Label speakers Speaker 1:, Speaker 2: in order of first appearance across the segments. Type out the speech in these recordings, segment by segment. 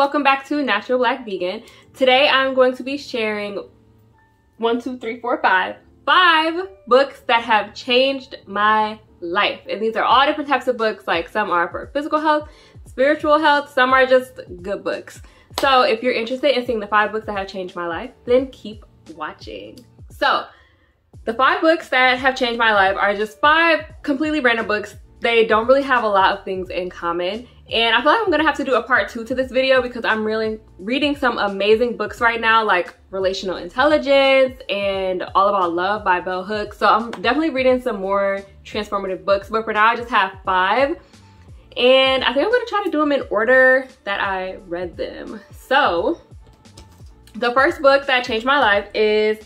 Speaker 1: welcome back to Natural Black Vegan. Today I'm going to be sharing 5 books that have changed my life. And these are all different types of books, like some are for physical health, spiritual health, some are just good books. So if you're interested in seeing the 5 books that have changed my life, then keep watching. So the 5 books that have changed my life are just 5 completely random books. They don't really have a lot of things in common. And I feel like I'm gonna have to do a part 2 to this video because I'm really reading some amazing books right now, like Relational Intelligence and All About Love by Bell Hooks. So I'm definitely reading some more transformative books, but for now I just have 5. And I think I'm gonna try to do them in order that I read them. So the first book that changed my life is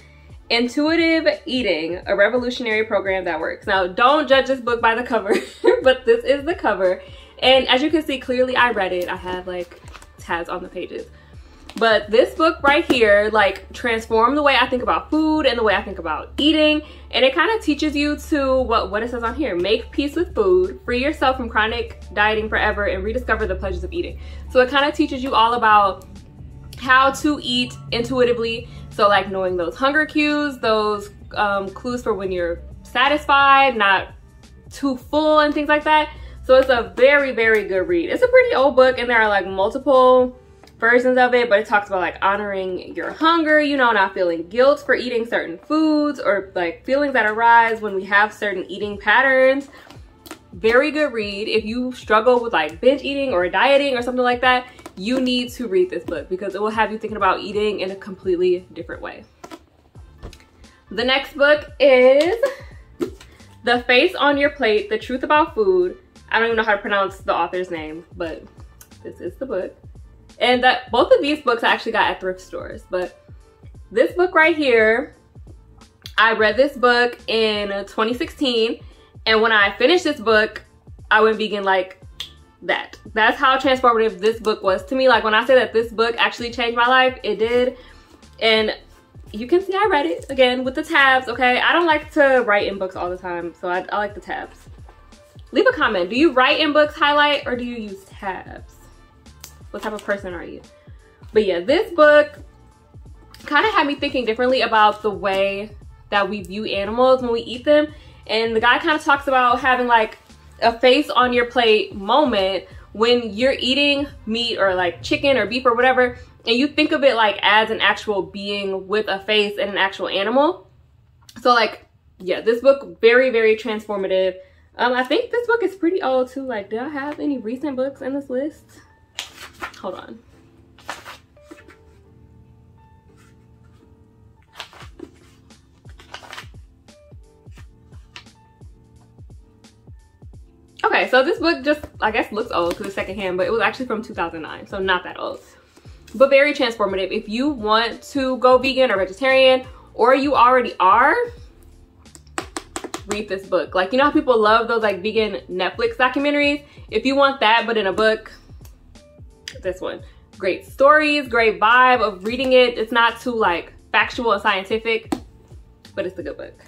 Speaker 1: Intuitive Eating, a revolutionary program that works. Now, don't judge this book by the cover, but this is the cover. And as you can see, clearly I read it. I have like tabs on the pages. But this book right here, like, transformed the way I think about food and the way I think about eating. And it kind of teaches you to, what it says on here, make peace with food, free yourself from chronic dieting forever, and rediscover the pleasures of eating. So it kind of teaches you all about how to eat intuitively. So like knowing those hunger cues, those clues for when you're satisfied, not too full and things like that. So it's a very, very good read. It's a pretty old book and there are like multiple versions of it, but it talks about like honoring your hunger, you know, not feeling guilt for eating certain foods or like feelings that arise when we have certain eating patterns. Very good read. If you struggle with like binge eating or dieting or something like that, you need to read this book because it will have you thinking about eating in a completely different way. The next book is The Face on Your Plate, The Truth About Food. I don't even know how to pronounce the author's name, but this is the book. And that both of these books I actually got at thrift stores, but this book right here, I read this book in 2016, and when I finished this book, I went vegan like that. That's how transformative this book was to me. Like when I say that this book actually changed my life, it did. And you can see I read it again with the tabs, okay? I don't like to write in books all the time, so I like the tabs. Leave a comment. Do you write in books, highlight, or do you use tabs? What type of person are you? But yeah, this book kind of had me thinking differently about the way that we view animals when we eat them. And the guy kind of talks about having like a face on your plate moment when you're eating meat or like chicken or beef or whatever, and you think of it like as an actual being with a face and an actual animal. So like, yeah, this book, very, very transformative. I think this book is pretty old too. Like, do I have any recent books in this list? Hold on. Okay, so this book just, I guess, looks old because it's secondhand, but it was actually from 2009, so not that old. But very transformative. If you want to go vegan or vegetarian, or you already are, read this book. Like, you know how people love those like vegan Netflix documentaries? If you want that, but in a book, this one. Great stories, great vibe of reading it. It's not too like factual and scientific, but it's a good book.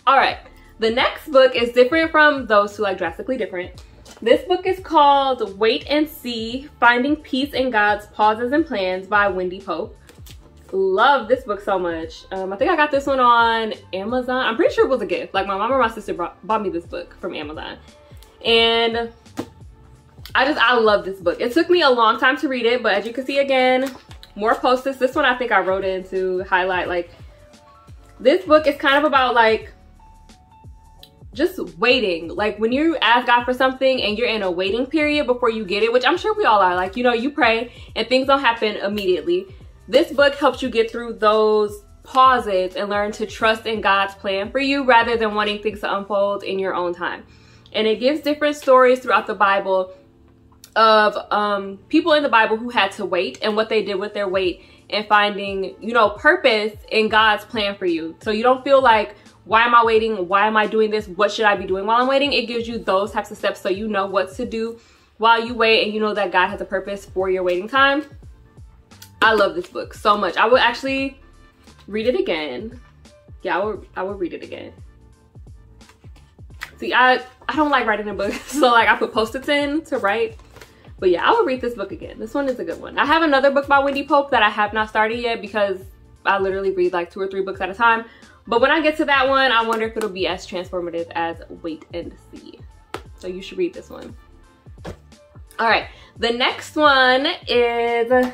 Speaker 1: All right, the next book is different from those two, like drastically different. This book is called Wait and See, Finding Peace in God's Pauses and Plans by Wendy Pope. Love this book so much. I think I got this one on Amazon. I'm pretty sure it was a gift. Like my mom or my sister bought me this book from Amazon. And I love this book. It took me a long time to read it, but as you can see again, more post-its. This one I think I wrote in to highlight. Like, this book is kind of about like just waiting. Like when you ask God for something and you're in a waiting period before you get it, which I'm sure we all are. Like, you know, you pray and things don't happen immediately. This book helps you get through those pauses and learn to trust in God's plan for you rather than wanting things to unfold in your own time. And it gives different stories throughout the Bible of people in the Bible who had to wait and what they did with their wait and finding, you know, purpose in God's plan for you. So you don't feel like, why am I waiting? Why am I doing this? What should I be doing while I'm waiting? It gives you those types of steps so you know what to do while you wait and you know that God has a purpose for your waiting time. I love this book so much. I would actually read it again. Yeah, I would read it again. See, I don't like writing in books, so like I put post-its in to write. But yeah, I will read this book again. This one is a good one. I have another book by Wendy Pope that I have not started yet because I literally read like 2 or 3 books at a time. But when I get to that one, I wonder if it'll be as transformative as Wait and See. So you should read this one. All right, the next one is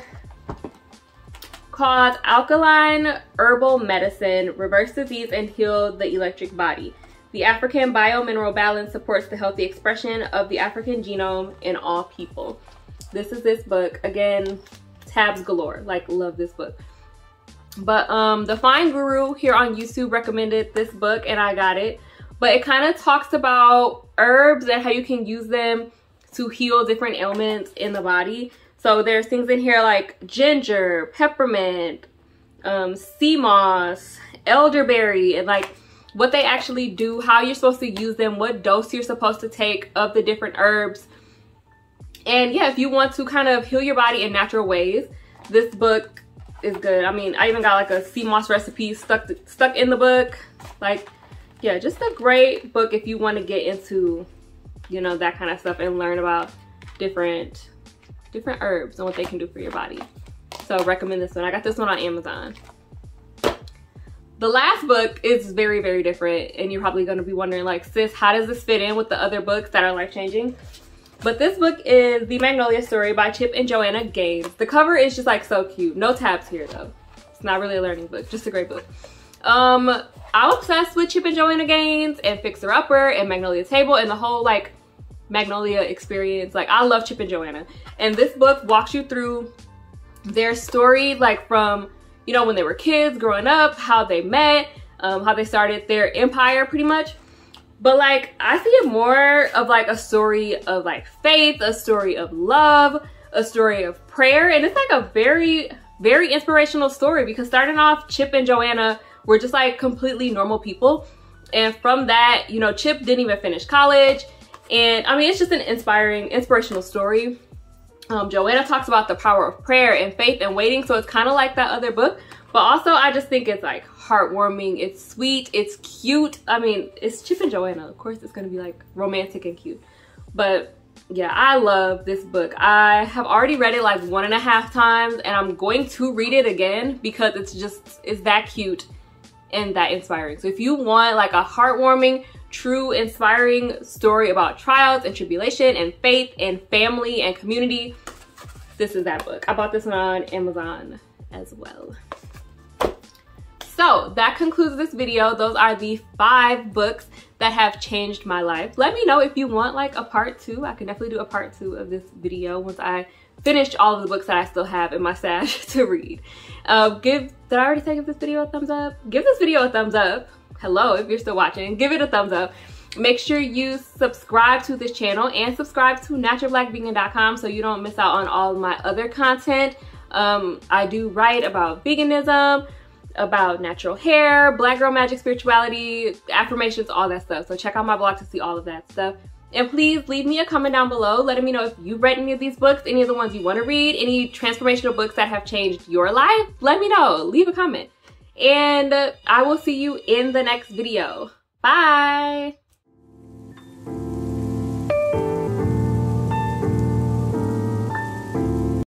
Speaker 1: called Alkaline, Herbal Medicine, Reverse Disease and Heal the Electric Body. The African biomineral balance supports the healthy expression of the African genome in all people. This is this book. Again, tabs galore. Like, love this book. But the Fine Guru here on YouTube recommended this book and I got it. But it kind of talks about herbs and how you can use them to heal different ailments in the body. So there's things in here like ginger, peppermint, sea moss, elderberry, and like what they actually do, how you're supposed to use them, what dose you're supposed to take of the different herbs. And yeah, if you want to kind of heal your body in natural ways, this book is good. I mean, I even got like a sea moss recipe stuck in the book. Like, yeah, just a great book if you want to get into, you know, that kind of stuff and learn about different herbs and what they can do for your body. So recommend this one. I got this one on Amazon. The last book is very, very different, and you're probably going to be wondering like, sis, how does this fit in with the other books that are life-changing? But this book is The Magnolia Story by Chip and Joanna Gaines. The cover is just like so cute. No tabs here though. It's not really a learning book, just a great book. I'm obsessed with Chip and Joanna Gaines and Fixer Upper and Magnolia Table and the whole like Magnolia experience. Like, I love Chip and Joanna, and this book walks you through their story, like from, you know, when they were kids growing up, how they met, how they started their empire pretty much. But like, I see it more of like a story of like faith, a story of love, a story of prayer, and it's like a very, very inspirational story because starting off, Chip and Joanna were just like completely normal people, and from that, you know, Chip didn't even finish college. And I mean, it's just an inspirational story. Joanna talks about the power of prayer and faith and waiting. So it's kind of like that other book, but also I just think it's like heartwarming. It's sweet. It's cute. I mean, it's Chip and Joanna. Of course, it's going to be like romantic and cute. But yeah, I love this book. I have already read it like 1.5 times and I'm going to read it again because it's that cute and that inspiring. So if you want like a heartwarming, true, inspiring story about trials and tribulation and faith and family and community, this is that book. I bought this one on Amazon as well. So that concludes this video. Those are the 5 books that have changed my life. Let me know if you want like a part 2. I can definitely do a part 2 of this video once I finish all of the books that I still have in my stash to read. Did I already say give this video a thumbs up? Give this video a thumbs up. Hello, if you're still watching, give it a thumbs up. Make sure you subscribe to this channel and subscribe to naturalblackvegan.com so you don't miss out on all of my other content. I do write about veganism, about natural hair, black girl magic, spirituality, affirmations, all that stuff. So check out my blog to see all of that stuff. And please leave me a comment down below letting me know if you've read any of these books, any of the ones you want to read, any transformational books that have changed your life. Let me know. Leave a comment. And I will see you in the next video. Bye!